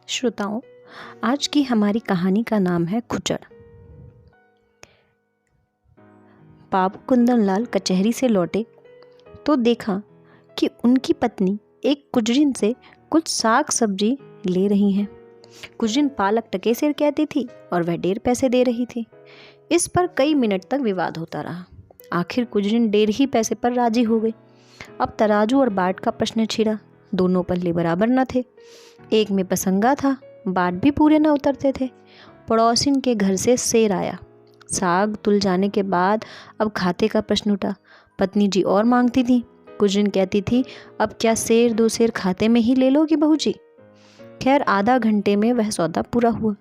श्रोताओं, आज की हमारी कहानी का नाम है खुचर। बाबू कुंदनलाल कचहरी से लौटे तो देखा कि उनकी पत्नी एक कुजरीन से कुछ साग सब्जी ले रही हैं। कुजरीन पालक टके से कहती थी और वह 1.5 पैसे दे रही थी। इस पर कई मिनट तक विवाद होता रहा। आखिर कुजरीन 1.5 ही पैसे पर राजी हो गई। अब तराजू और बाट का प्रश्न छिड़ा। दोनों पल्ले बराबर न थे। एक में पसंगा था, बाट भी पूरे न उतरते थे। पड़ोसिन के घर से सेर आया। साग तुल जाने के बाद अब खाते का प्रश्न उठा। पत्नी जी और मांगती थी। कुजरीन कहती थी, अब क्या सेर 2 सेर खाते में ही ले लोगी बहू जी। खैर आधा घंटे में वह सौदा पूरा हुआ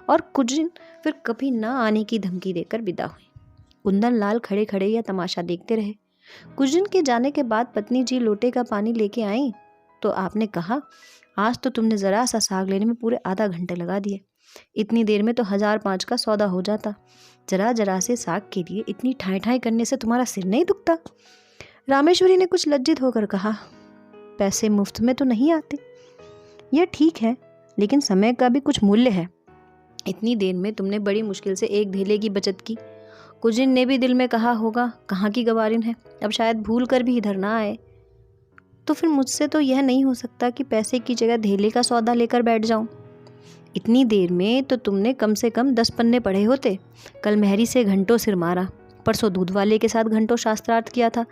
और कुजरीन फिर कभी न आने की धमकी देकर विदा हुई। कुंदनलाल खड़े खड़े यह तमाशा देखते रहे। कुजरीन के जाने के बाद पत्नी जी लोटे का पानी लेके आई तो आपने कहा, आज तो तुमने जरा सा साग लेने में पूरे आधा घंटे लगा दिए। इतनी देर में तो 1005 का सौदा हो जाता। जरा जरा से साग के लिए इतनी ठाई ठाई करने से तुम्हारा सिर नहीं दुखता। रामेश्वरी ने कुछ लज्जित होकर कहा, पैसे मुफ्त में तो नहीं आते। यह ठीक है, लेकिन समय का भी कुछ मूल्य है। इतनी देर में तुमने बड़ी मुश्किल से 1 ढेले की बचत की। कुजरीन ने भी दिल में कहा होगा, कहाँ की गवारिन है, अब शायद भूल कर भी इधर ना आए। तो फिर मुझसे तो यह नहीं हो सकता कि पैसे की जगह ढेले का सौदा लेकर बैठ जाऊं। इतनी देर में तो तुमने कम से कम 10 पन्ने पढ़े होते। कल मेहरी से घंटों सिर मारा, परसों दूध वाले के साथ घंटों शास्त्रार्थ किया था।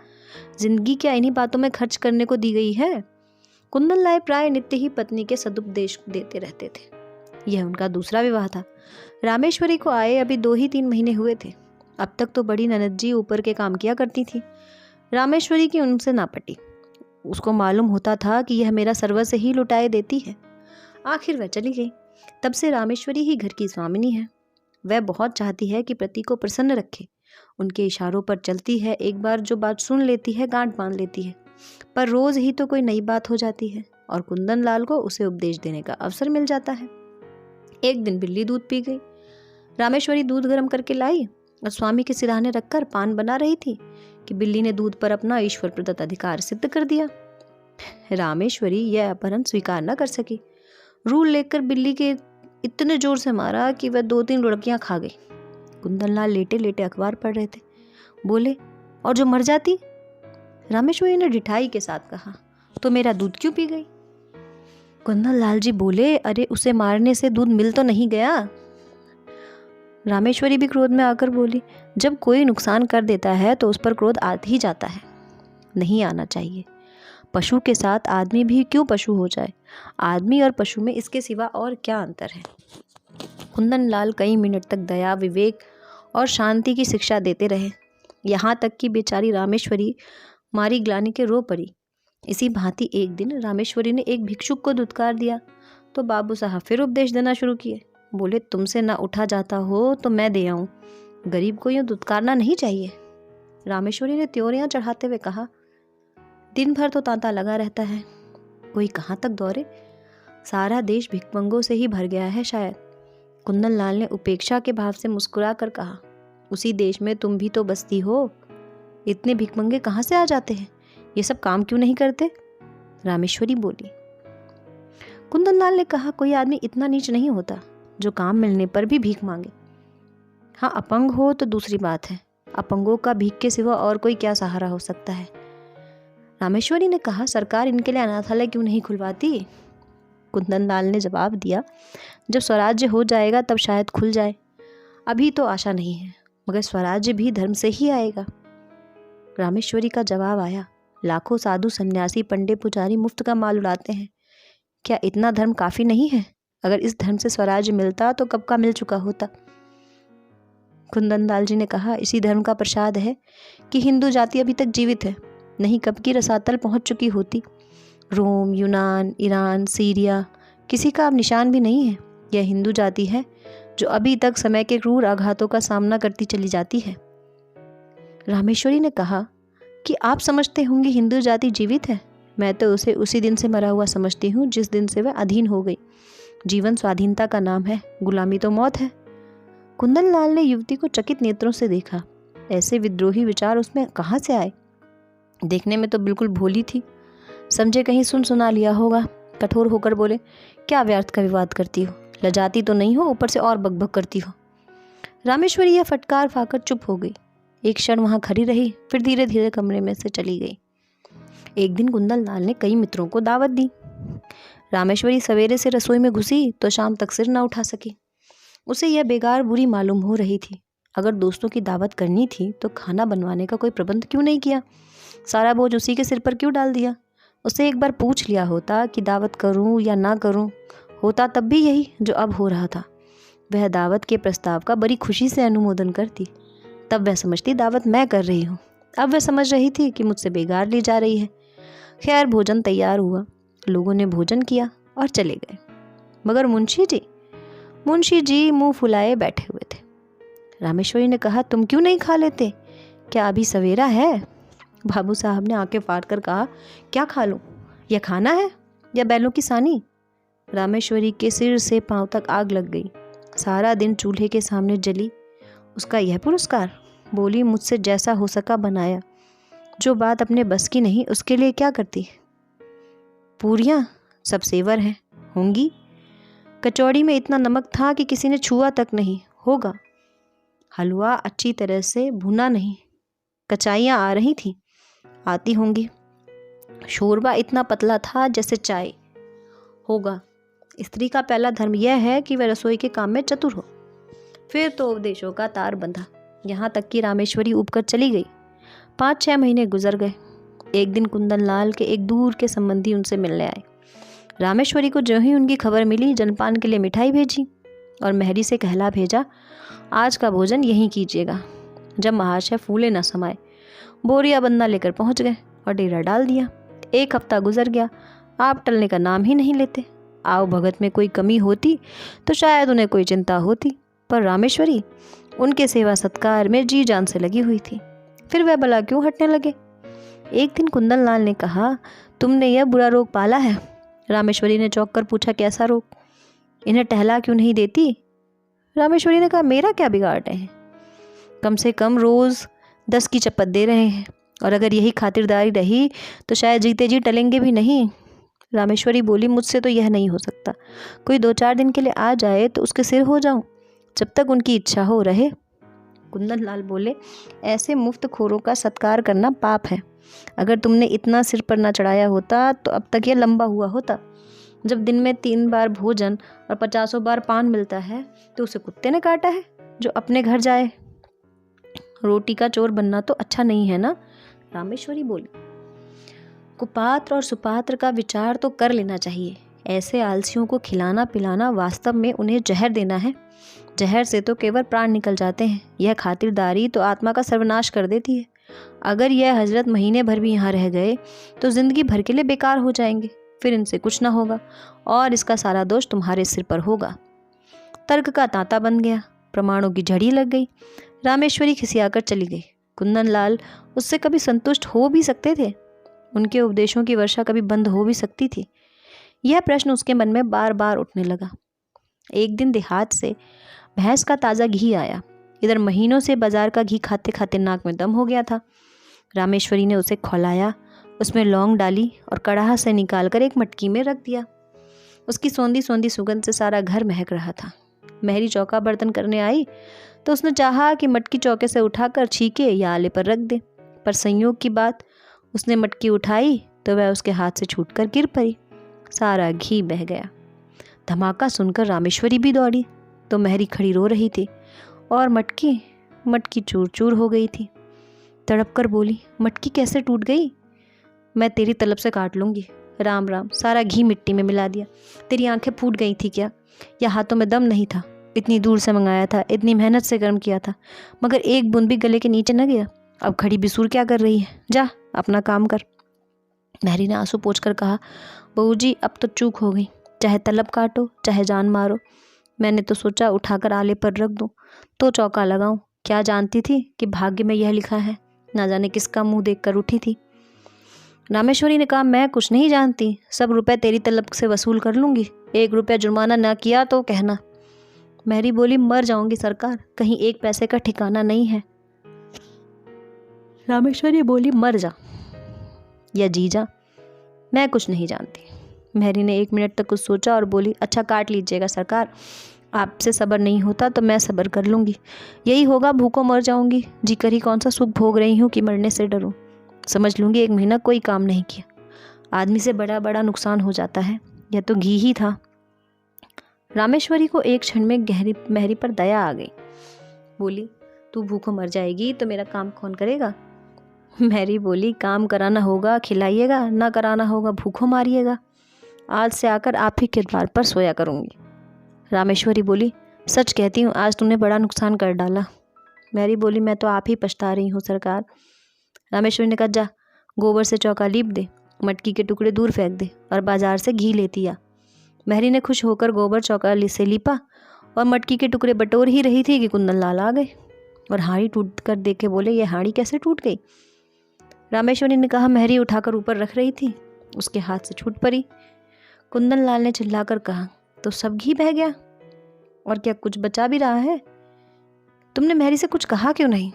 जिंदगी क्या इन्हीं बातों में खर्च करने को दी गई है। कुंदनलाल प्राय नित्य ही पत्नी के सदुपदेश देते रहते थे। यह उनका दूसरा विवाह था। रामेश्वरी को आए अभी 2 ही 3 महीने हुए थे। अब तक तो बड़ी ननद जी ऊपर के काम किया करती थी। रामेश्वरी की उनसे ना पटी। उसको मालूम होता था कि यह मेरा सर्वस्व ही लुटाए देती है। आखिर वह चली गई। तब से रामेश्वरी ही घर की स्वामिनी है। वह बहुत चाहती है कि पति को प्रसन्न रखे। उनके इशारों पर चलती है। एक बार जो बात सुन लेती है गांठ बांध लेती है। पर रोज ही तो कोई नई बात हो जाती है और कुंदनलाल को उसे उपदेश देने का अवसर मिल जाता है। एक दिन बिल्ली दूध पी गई। रामेश्वरी दूध गर्म करके लाई और स्वामी के सिरहाने रखकर पान बना रही थी कि बिल्ली ने दूध पर अपना ईश्वर प्रदत्त अधिकार सिद्ध कर दिया। रामेश्वरी यह अपहरण स्वीकार न कर सकी। रूल लेकर बिल्ली के इतने जोर से मारा कि वह 2-3 लुढ़कियां खा गई। कुंदनलाल लेटे लेटे अखबार पढ़ रहे थे। बोले, और जो मर जाती? रामेश्वरी ने ढिठाई के साथ कहा, तो मेरा दूध क्यों पी गई? कुंदनलाल जी बोले, अरे उसे मारने से दूध मिल तो नहीं गया। रामेश्वरी भी क्रोध में आकर बोली, जब कोई नुकसान कर देता है तो उस पर क्रोध आ ही जाता है। नहीं आना चाहिए। पशु के साथ आदमी भी क्यों पशु हो जाए। आदमी और पशु में इसके सिवा और क्या अंतर है। कुंदनलाल कई मिनट तक दया, विवेक और शांति की शिक्षा देते रहे। यहाँ तक कि बेचारी रामेश्वरी मारी ग्लानि के रो पड़ी। इसी भांति एक दिन रामेश्वरी ने एक भिक्षुक को दुत्कार दिया तो बाबू साहब फिर उपदेश देना शुरू किए। बोले, तुमसे ना उठा जाता हो तो मैं दे आऊं। गरीब को यूं दुत्कारना नहीं चाहिए। रामेश्वरी ने त्योरियां चढ़ाते हुए कहा, दिन भर तो तांता लगा रहता है, कोई कहाँ तक दौड़े। सारा देश भिखमंगों से ही भर गया है शायद। कुंदनलाल ने उपेक्षा के भाव से मुस्कुरा कर कहा, उसी देश में तुम भी तो बसती हो। इतने भिखमंगे कहाँ से आ जाते हैं। ये सब काम क्यों नहीं करते? रामेश्वरी बोली। कुंदनलाल ने कहा, कोई आदमी इतना नीच नहीं होता जो काम मिलने पर भी भीख मांगे। हाँ, अपंग हो तो दूसरी बात है। अपंगों का भीख के सिवा और कोई क्या सहारा हो सकता है। रामेश्वरी ने कहा, सरकार इनके लिए अनाथालय क्यों नहीं खुलवाती? कुंदनलाल ने जवाब दिया, जब स्वराज्य हो जाएगा तब शायद खुल जाए। अभी तो आशा नहीं है, मगर स्वराज्य भी धर्म से ही आएगा। रामेश्वरी का जवाब आया, लाखों साधु सन्यासी पंडे पुजारी मुफ्त का माल उड़ाते हैं। क्या इतना धर्म काफी नहीं है? अगर इस धर्म से स्वराज्य मिलता तो कब का मिल चुका होता। कुंदनलाल जी ने कहा, इसी धर्म का प्रसाद है कि हिंदू जाति अभी तक जीवित है, नहीं कब की रसातल पहुंच चुकी होती। रोम, यूनान, ईरान, सीरिया, किसी का अब निशान भी नहीं है। यह हिंदू जाति है जो अभी तक समय के क्रूर आघातों का सामना करती चली जाती है। रामेश्वरी ने कहा कि आप समझते होंगे हिंदू जाति जीवित है। मैं तो उसे उसी दिन से मरा हुआ समझती हूँ जिस दिन से वह अधीन हो गई। जीवन स्वाधीनता का नाम है, गुलामी तो मौत है। कुंदनलाल ने युवती को चकित नेत्रों से देखा। ऐसे विद्रोही विचार उसमें कहाँ से आए? देखने में तो बिल्कुल भोली थी। समझे कहीं सुन सुना लिया होगा। कठोर होकर बोले, क्या व्यर्थ का विवाद करती हो? लजाती तो नहीं हो, ऊपर से और बकबक करती हो। रामेश्वरी यह फटकार खाकर चुप हो गई। एक क्षण वहां खड़ी रही, फिर धीरे धीरे कमरे में से चली गई। एक दिन कुंदन लाल ने कई मित्रों को दावत दी। रामेश्वरी सवेरे से रसोई में घुसी तो शाम तक सिर न उठा सकी। उसे यह बेकार बुरी मालूम हो रही थी। अगर दोस्तों की दावत करनी थी तो खाना बनवाने का कोई प्रबंध क्यों नहीं किया? सारा बोझ उसी के सिर पर क्यों डाल दिया? उसे एक बार पूछ लिया होता कि दावत करूं या ना करूं, होता तब भी यही जो अब हो रहा था। वह दावत के प्रस्ताव का बड़ी खुशी से अनुमोदन करती। तब वह समझती दावत मैं कर रही हूँ। अब वह समझ रही थी कि मुझसे बेगार ली जा रही है। खैर, भोजन तैयार हुआ। लोगों ने भोजन किया और चले गए, मगर मुंशी जी मुंह फुलाए बैठे हुए थे। रामेश्वरी ने कहा, तुम क्यों नहीं खा लेते? क्या अभी सवेरा है? बाबू साहब ने आंखें फाड़ कर कहा, क्या खा लूं? यह खाना है या बैलों की सानी? रामेश्वरी के सिर से पांव तक आग लग गई। सारा दिन चूल्हे के सामने जली, उसका यह पुरस्कार? बोली, मुझसे जैसा हो सका बनाया। जो बात अपने बस की नहीं उसके लिए क्या करती? पूरियां सब सेवर हैं, होंगी। कचौड़ी में इतना नमक था कि किसी ने छुआ तक नहीं होगा। हलवा अच्छी तरह से भुना नहीं। कचाइयाँ आ रही थी, आती होंगी। शोरबा इतना पतला था जैसे चाय होगा। स्त्री का पहला धर्म यह है कि वह रसोई के काम में चतुर हो। फिर तो उपदेशों का तार बंधा। यहाँ तक कि रामेश्वरी उबकर चली गई। 5-6 महीने गुजर गए। एक दिन कुंदन लाल के एक दूर के संबंधी उनसे मिलने आए। रामेश्वरी को जो ही उनकी खबर मिली, जनपान के लिए मिठाई भेजी और मेहरी से कहला भेजा, आज का भोजन यहीं कीजिएगा। जब महाशय फूले न समाये, बोरिया बंदा लेकर पहुंच गए और डेरा डाल दिया। 1 हफ्ता गुजर गया, आप टलने का नाम ही नहीं लेते। आओ भगत में कोई कमी होती तो शायद उन्हें कोई चिंता होती, पर रामेश्वरी उनके सेवा सत्कार में जी जान से लगी हुई थी। फिर वह भला क्यों हटने लगे? एक दिन कुंदन लाल ने कहा, तुमने यह बुरा रोग पाला है। रामेश्वरी ने चौंक कर पूछा, कैसा रोग? इन्हें टहला क्यों नहीं देती? रामेश्वरी ने कहा, मेरा क्या बिगाड़ते हैं? कम से कम रोज 10 की चपत दे रहे हैं, और अगर यही खातिरदारी रही तो शायद जीते जी टलेंगे भी नहीं। रामेश्वरी बोली, मुझसे तो यह नहीं हो सकता। कोई 2-4 दिन के लिए आ जाए तो उसके सिर हो जाऊं, जब तक उनकी इच्छा हो रहे। कुंदन लाल बोले, ऐसे मुफ्त खोरों का सत्कार करना पाप है। अगर तुमने इतना सिर पर ना चढ़ाया होता तो अब तक यह लंबा हुआ होता। जब दिन में 3 बार भोजन और 50 बार पान मिलता है तो उसे कुत्ते ने काटा है जो अपने घर जाए। रोटी का चोर बनना तो अच्छा नहीं है ना? रामेश्वरी बोली, कुपात्र और सुपात्र का विचार तो कर लेना चाहिए। ऐसे आलसियों को खिलाना पिलाना वास्तव में उन्हें जहर देना है। जहर से तो केवल प्राण निकल जाते हैं। यह खातिरदारी तो आत्मा का सर्वनाश कर देती है। अगर यह हजरत महीने भर भी यहाँ रह गए तो जिंदगी भर के लिए बेकार हो जाएंगे। फिर इनसे कुछ ना होगा और इसका सारा दोष तुम्हारे सिर पर होगा। तर्क का तांता बन गया, प्रमाणों की झड़ी लग गई। रामेश्वरी खिसियाकर चली गई। कुंदन लाल उससे कभी संतुष्ट हो भी सकते थे? उनके उपदेशों की वर्षा कभी बंद हो भी सकती थी? यह प्रश्न उसके मन में बार बार उठने लगा। एक दिन देहात से भैंस का ताज़ा घी आया। इधर महीनों से बाजार का घी खाते खाते नाक में दम हो गया था। रामेश्वरी ने उसे खौलाया, उसमें लौंग डाली और कड़ाह से निकालकर एक मटकी में रख दिया। उसकी सौंधी सौंधी सुगंध से सारा घर महक रहा था। मेहरी चौका बर्तन करने आई तो उसने चाहा कि मटकी चौके से उठाकर छीके या आले पर रख दे, पर संयोग की बात, उसने मटकी उठाई तो वह उसके हाथ से छूटकर गिर पड़ी। सारा घी बह गया। धमाका सुनकर रामेश्वरी भी दौड़ी तो मेहरी खड़ी रो रही थी और मटकी चूर चूर हो गई थी। तड़प कर बोली, मटकी कैसे टूट गई? मैं तेरी तलब से काट लूँगी। राम राम, सारा घी मिट्टी में मिला दिया। तेरी आंखें फूट गई थी क्या? या हाथों में दम नहीं था? इतनी दूर से मंगाया था, इतनी मेहनत से गर्म किया था, मगर एक बूंद भी गले के नीचे न गया। अब खड़ी बिसूर क्या कर रही है? जा अपना काम कर। मेहरी ने आंसू पोंछकर कहा, बहू जी अब तो चूक हो गई। चाहे तलब काटो चाहे जान मारो। मैंने तो सोचा उठाकर आले पर रख दूं तो चौका लगाऊं। क्या जानती थी कि भाग्य में यह लिखा है। ना जाने किसका मुंह देखकर उठी थी। रामेश्वरी ने कहा, मैं कुछ नहीं जानती, सब रुपए तेरी तलब से वसूल कर लूंगी। 1 रुपया जुर्माना ना किया तो कहना। मेहरी बोली, मर जाऊंगी सरकार, कहीं 1 पैसे का ठिकाना नहीं है। रामेश्वरी बोली, मर जा या जी जा, मैं कुछ नहीं जानती। मेहरी ने 1 मिनट तक कुछ सोचा और बोली, अच्छा काट लीजिएगा सरकार, आपसे सब्र नहीं होता तो मैं सब्र कर लूँगी। यही होगा, भूखों मर जाऊँगी, जीकर ही कौन सा सुख भोग रही हूँ कि मरने से डरूँ। समझ लूँगी 1 महीना कोई काम नहीं किया। आदमी से बड़ा बड़ा नुकसान हो जाता है, यह तो घी ही था। रामेश्वरी को एक क्षण में मेहरी पर दया आ गई। बोली, तू भूखों मर जाएगी तो मेरा काम कौन करेगा? मेहरी बोली, काम कराना होगा खिलाइएगा, ना कराना होगा भूखों मारिएगा। आज से आकर आप ही के द्वार पर सोया करूँगी। रामेश्वरी बोली, सच कहती हूँ, आज तुमने बड़ा नुकसान कर डाला। मेहरी बोली, मैं तो आप ही पछता रही हूँ सरकार। रामेश्वरी ने कहा, जा गोबर से चौका लीप दे, मटकी के टुकड़े दूर फेंक दे और बाजार से घी लेती आ। मेहरी ने खुश होकर गोबर चौका से लीपा और मटकी के टुकड़े बटोर ही रही थी कि कुंदन लाल आ गए और हाड़ी टूट कर देखे बोले, ये हाड़ी कैसे टूट गई? रामेश्वरी ने कहा, मेहरी उठाकर ऊपर रख रही थी, उसके हाथ से छूट पड़ी। कुंदन लाल ने चिल्लाकर कहा, तो सब घी बह गया? और क्या कुछ बचा भी रहा है? तुमने मेहरी से कुछ कहा क्यों नहीं?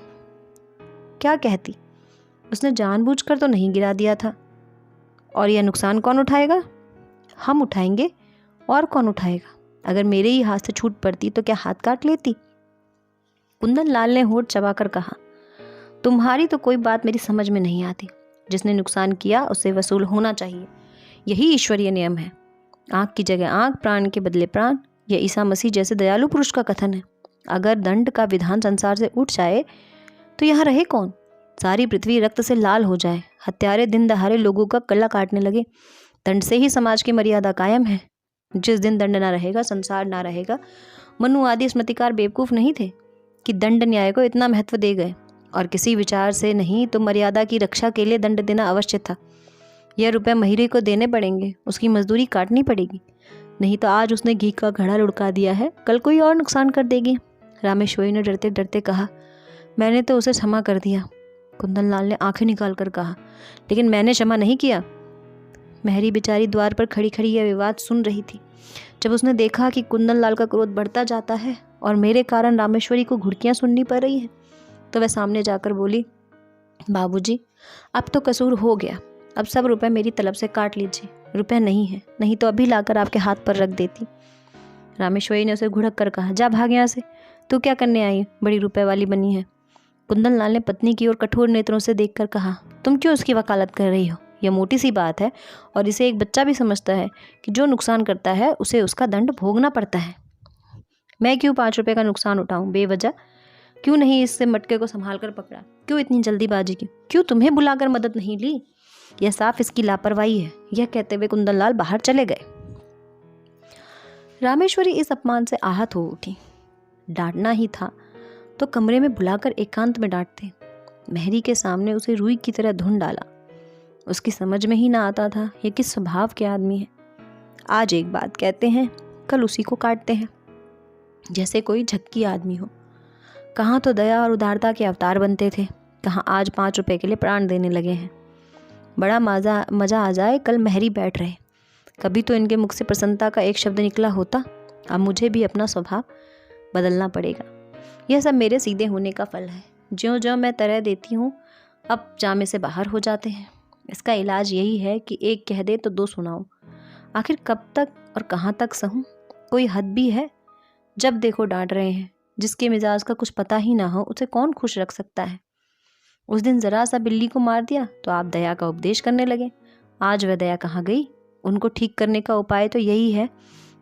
क्या कहती? उसने जानबूझकर तो नहीं गिरा दिया था। और यह नुकसान कौन उठाएगा? हम उठाएंगे, और कौन उठाएगा? अगर मेरे ही हाथ से छूट पड़ती तो क्या हाथ काट लेती? कुंदन लाल ने होठ चबाकर कहा, तुम्हारी तो कोई बात मेरी समझ में नहीं आती। जिसने नुकसान किया उसे वसूल होना चाहिए, यही ईश्वरीय नियम है। आँख की जगह आँख, प्राण के बदले प्राण, यह ईसा मसीह जैसे दयालु पुरुष का कथन है। अगर दंड का विधान संसार से उठ जाए तो यहाँ रहे कौन? सारी पृथ्वी रक्त से लाल हो जाए, हत्यारे दिन दहाड़े लोगों का गला काटने लगे, दंड से ही समाज की मर्यादा कायम है। जिस दिन दंड ना रहेगा संसार ना रहेगा। मनु आदि स्मृतिकार बेवकूफ़ नहीं थे कि दंड न्याय को इतना महत्व दे गए, और किसी विचार से नहीं तो मर्यादा की रक्षा के लिए दंड देना अवश्य था। यह रुपए महिरे को देने पड़ेंगे, उसकी मजदूरी काटनी पड़ेगी, नहीं तो आज उसने घी का घड़ा लुढ़का दिया है, कल कोई और नुकसान कर देगी। रामेश्वरी ने डरते डरते कहा, मैंने तो उसे क्षमा कर दिया। कुंदन लाल ने आंखें निकाल कर कहा, लेकिन मैंने क्षमा नहीं किया। मेहरी बेचारी द्वार पर खड़ी खड़ी यह विवाद सुन रही थी। जब उसने देखा कि कुंदन लाल का क्रोध बढ़ता जाता है और मेरे कारण रामेश्वरी को घुड़कियां सुननी पड़ रही है, तो वह सामने जाकर बोली, बाबूजी, अब तो कसूर हो गया, अब सब रुपए मेरी तलब से काट लीजिए। रुपए नहीं है, नहीं तो अभी लाकर आपके हाथ पर रख देती। रामेश्वरी ने उसे घुड़क कर कहा, जा भाग यहाँ से, तू क्या करने आई, बड़ी रुपए वाली बनी है। कुंदन लाल ने पत्नी की ओर कठोर नेत्रों से देखकर कहा, तुम क्यों उसकी वकालत कर रही हो? यह मोटी सी बात है, और इसे एक बच्चा भी समझता है कि जो नुकसान करता है उसे उसका दंड भोगना पड़ता है। मैं क्यों 5 रुपए का नुकसान उठाऊं बेवजह? क्यों नहीं इससे मटके को संभाल कर पकड़ा? क्यों इतनी जल्दीबाजी की? क्यों तुम्हें बुलाकर मदद नहीं ली? यह साफ इसकी लापरवाही है। यह कहते हुए कुंदन लाल बाहर चले गए। रामेश्वरी इस अपमान से आहत हो उठी। डांटना ही था तो कमरे में बुलाकर एकांत में डांटते। मेहरी के सामने उसे रुई की तरह धुन डाला। उसकी समझ में ही ना आता था ये किस स्वभाव के आदमी है। आज एक बात कहते हैं, कल उसी को काटते हैं, जैसे कोई झक्की आदमी हो। कहाँ तो दया और उदारता के अवतार बनते थे, कहाँ आज 5 रुपए के लिए प्राण देने लगे हैं। बड़ा मज़ा आ जाए कल मेहरी बैठ रहे, कभी तो इनके मुख से प्रसन्नता का एक शब्द निकला होता। अब मुझे भी अपना स्वभाव बदलना पड़ेगा। यह सब मेरे सीधे होने का फल है। ज्यों ज्यों मैं तरह देती हूँ, अब जामे से बाहर हो जाते हैं। इसका इलाज यही है कि एक कह दे तो 2 सुनाऊं। आखिर कब तक और कहाँ तक सहूं? कोई हद भी है। जब देखो डांट रहे हैं। जिसके मिजाज का कुछ पता ही ना हो उसे कौन खुश रख सकता है। उस दिन जरा सा बिल्ली को मार दिया तो आप दया का उपदेश करने लगे। आज वह दया कहाँ गई? उनको ठीक करने का उपाय तो यही है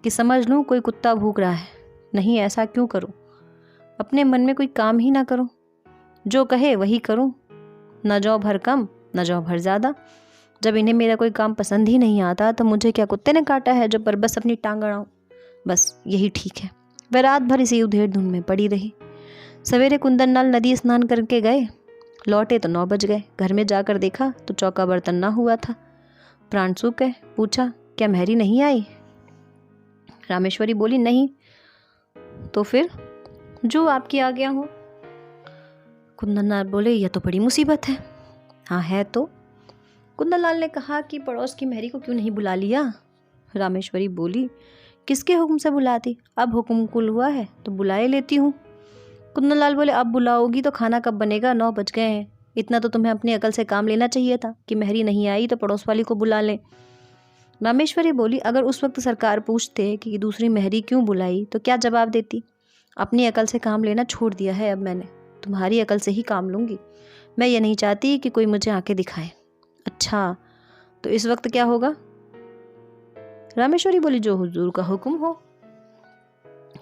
कि समझ लूँ कोई कुत्ता भूख रहा है। नहीं, ऐसा क्यों करूँ? अपने मन में कोई काम ही ना करूँ, जो कहे वही करूँ। न जाओ भर कम न जाओ भर ज़्यादा। जब इन्हें मेरा कोई काम पसंद ही नहीं आता तो मुझे क्या कुत्ते ने काटा है जो पर बस अपनी टांग अड़ाऊं? बस यही ठीक है। वह रात भर इसी उधेड़ धुन में पड़ी रही। सवेरे कुंदन लाल नदी स्नान करके गए, लौटे तो 9 बज गए। घर में जाकर देखा तो चौका बर्तन ना हुआ था। प्राण सूख गए। पूछा, क्या मेहरी नहीं आई? रामेश्वरी बोली, नहीं। तो फिर जो आपकी आ गया हो। कुंदन लाल बोले, यह तो बड़ी मुसीबत है। हाँ है तो। कुंदन लाल ने कहा कि पड़ोस की मेहरी को क्यों नहीं बुला लिया? रामेश्वरी बोली, किसके हुक्म से बुलाती? अब हुक्म कुल हुआ है तो बुलाए लेती हूँ। कुंदन लाल बोले, अब बुलाओगी तो खाना कब बनेगा? 9 बज गए हैं। इतना तो तुम्हें अपनी अकल से काम लेना चाहिए था कि मेहरी नहीं आई तो पड़ोस वाली को बुला लें। रामेश्वरी बोली, अगर उस वक्त सरकार पूछते कि दूसरी मेहरी क्यों बुलाई तो क्या जवाब देती? अपनी अकल से काम लेना छोड़ दिया है अब मैंने, तुम्हारी अकल से ही काम लूंगी। मैं ये नहीं चाहती कि कोई मुझे आंखें दिखाए। अच्छा, तो इस वक्त क्या होगा? रामेश्वरी बोली, जो हुजूर का हुक्म हो।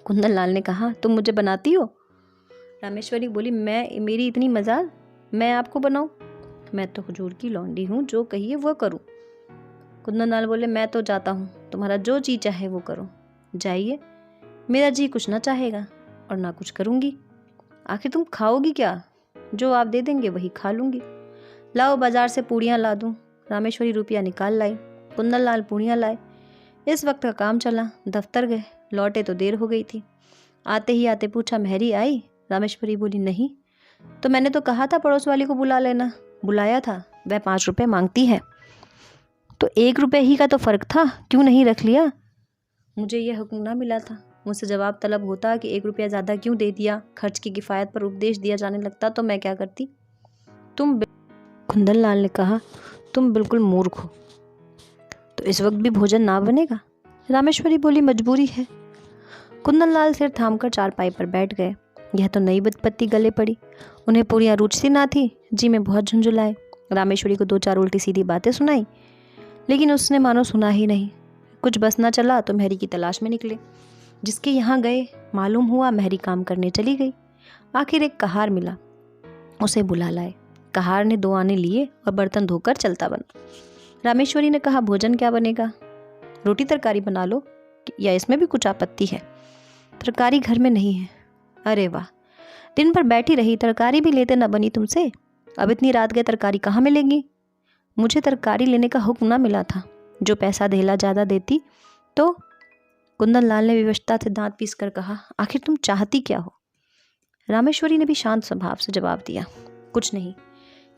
कुंदन लाल ने कहा, तुम मुझे बनाती हो? रामेश्वरी बोली, मेरी इतनी मजाल, मैं आपको बनाऊं? मैं तो हुजूर की लौंडी हूँ, जो कहिए वो करूं। कुंदन लाल बोले, मैं तो जाता हूँ, तुम्हारा जो जी चाहे वो करो, जाइए। मेरा जी कुछ ना चाहेगा और ना कुछ करूँगी। आखिर तुम खाओगी क्या? जो आप दे देंगे वही खा लूँगी। लाओ बाजार से पूड़ियाँ ला दूँ। रामेश्वरी रुपया निकाल लाई। कुंदन लाल पूड़ियाँ लाए। इस वक्त का काम चला। दफ्तर गए, लौटे तो देर हो गई थी। आते ही आते पूछा, मेहरी आई? रामेश्वरी बोली, नहीं। तो मैंने तो कहा था पड़ोस वाली को बुला लेना। बुलाया था, वह 5 रुपए मांगती है। तो 1 रुपए ही का तो फर्क था, क्यों नहीं रख लिया? मुझे यह हुक्म ना मिला था। मुझसे जवाब तलब होता कि 1 रुपया ज़्यादा क्यों दे दिया, खर्च की किफ़ायत पर उपदेश दिया जाने लगता तो मैं क्या करती? कुंदन लाल ने कहा, तुम बिल्कुल मूर्ख हो। तो इस वक्त भी भोजन ना बनेगा? रामेश्वरी बोली, मजबूरी है। कुंदन लाल सिर थाम कर चारपाई पर बैठ गए। यह तो नई विपत्ति गले पड़ी। उन्हें पूरियाँ रुचती ना थी, जी में बहुत झुंझुलाए। रामेश्वरी को 2-4 उल्टी सीधी बातें सुनाई, लेकिन उसने मानो सुना ही नहीं। कुछ बस ना चला तो मेहरी की तलाश में निकले। जिसके यहाँ गए मालूम हुआ मेहरी काम करने चली गई। आखिर एक कहार मिला, उसे बुला लाए। कहार ने 2 आने लिए और बर्तन धोकर चलता बना। रामेश्वरी ने कहा, भोजन क्या बनेगा? रोटी तरकारी बना लो, या इसमें भी कुछ आपत्ति है? तरकारी घर में नहीं है। अरे वाह, दिन भर बैठी रही, तरकारी भी लेते न बनी तुमसे। अब इतनी रात गए तरकारी कहाँ मिलेगी? मुझे तरकारी लेने का हुक्म ना मिला था, जो पैसा धेला ज़्यादा देती तो। कुंदन लाल ने विवशता से दांत पीस कर कहा, आखिर तुम चाहती क्या हो? रामेश्वरी ने भी शांत स्वभाव से जवाब दिया, कुछ नहीं,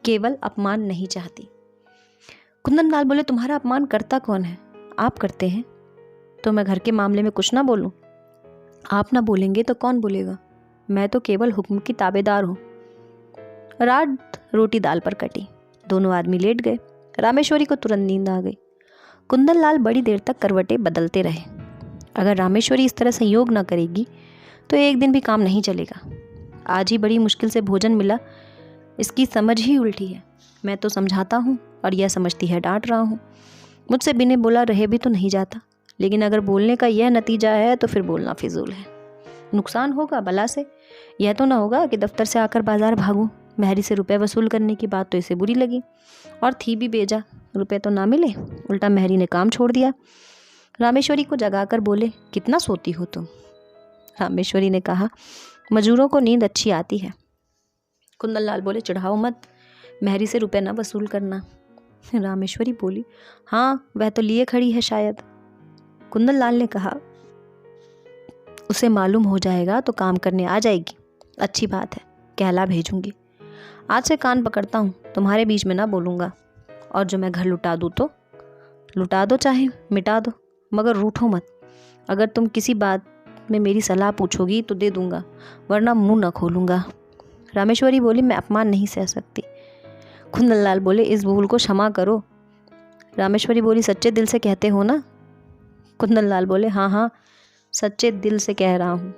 केवल अपमान नहीं चाहती। कुंदन लाल बोले, तुम्हारा अपमान करता कौन है? आप करते हैं। तो मैं घर के मामले में कुछ ना बोलूं? आप ना बोलेंगे तो कौन बोलेगा? मैं तो केवल हुक्म की ताबेदार हूँ। रात रोटी दाल पर कटी। दोनों आदमी लेट गए। रामेश्वरी को तुरंत नींद आ गई। कुंदन लाल बड़ी देर तक करवटें बदलते रहे। अगर रामेश्वरी इस तरह संयोग न करेगी तो एक दिन भी काम नहीं चलेगा। आज ही बड़ी मुश्किल से भोजन मिला, इसकी समझ ही उल्टी है। मैं तो समझाता हूँ और यह समझती है डांट रहा हूँ। मुझसे बिना बोला रहे भी तो नहीं जाता, लेकिन अगर बोलने का यह नतीजा है तो फिर बोलना फिजूल है। नुकसान होगा भला से। यह तो ना होगा कि दफ्तर से आकर बाजार भागूं। मेहरी से रुपए वसूल करने की बात तो इसे बुरी लगी, और थी भी बेजा। रुपए तो ना मिले, उल्टा मेहरी ने काम छोड़ दिया। रामेश्वरी को जगाकर बोले, कितना सोती हो तुम? रामेश्वरी ने कहा, मजूरों को नींद अच्छी आती है। कुंदन लाल बोले, चिढ़ाओ मत, मेहरी से रुपए ना वसूल करना। रामेश्वरी बोली, हाँ, वह तो लिए खड़ी है शायद। कुंदन लाल ने कहा, उसे मालूम हो जाएगा तो काम करने आ जाएगी। अच्छी बात है, कहला भेजूंगी। आज से कान पकड़ता हूँ, तुम्हारे बीच में ना बोलूँगा। और जो मैं घर लुटा दूँ तो? लुटा दो, चाहे मिटा दो, मगर रूठो मत। अगर तुम किसी बात में मेरी सलाह पूछोगी तो दे दूंगा, वरना मुंह न खोलूँगा। रामेश्वरी बोली, मैं अपमान नहीं सह सकती। कुंदन लाल बोले, इस भूल को क्षमा करो। रामेश्वरी बोली, सच्चे दिल से कहते हो ना? कुंदन लाल बोले, हाँ हाँ, सच्चे दिल से कह रहा हूँ।